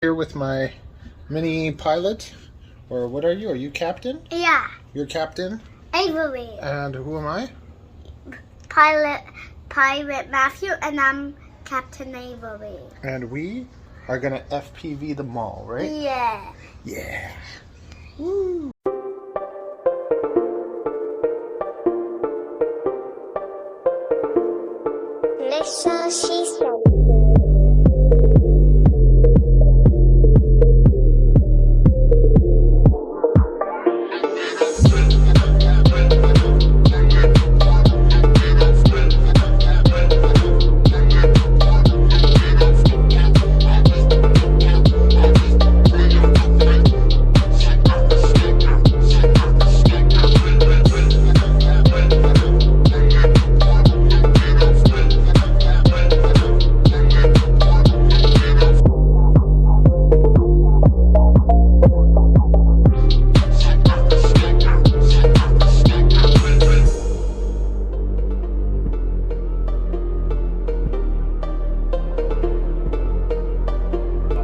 Here with my mini pilot, or what are you? Are you captain? Yeah. You're captain? Avery. And who am I? Pirate Matthew, and I'm Captain Avery. And we are gonna FPV the mall, right? Yeah. Yeah. Woo! Listen, she said.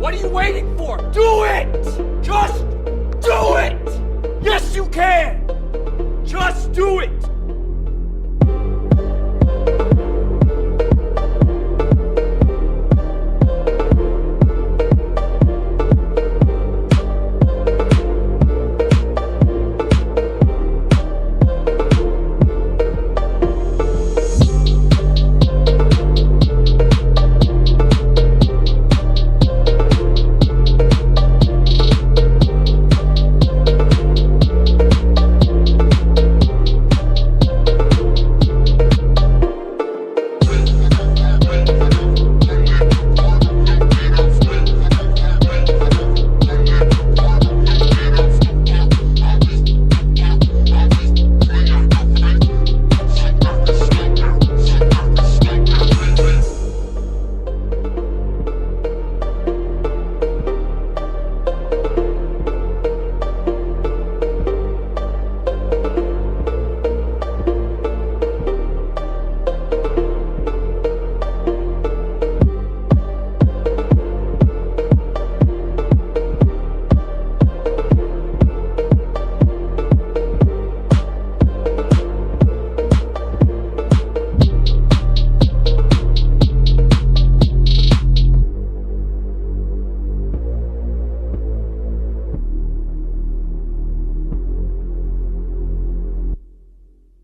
What are you waiting for? Do it! Just do it! Yes, you can! Just do it!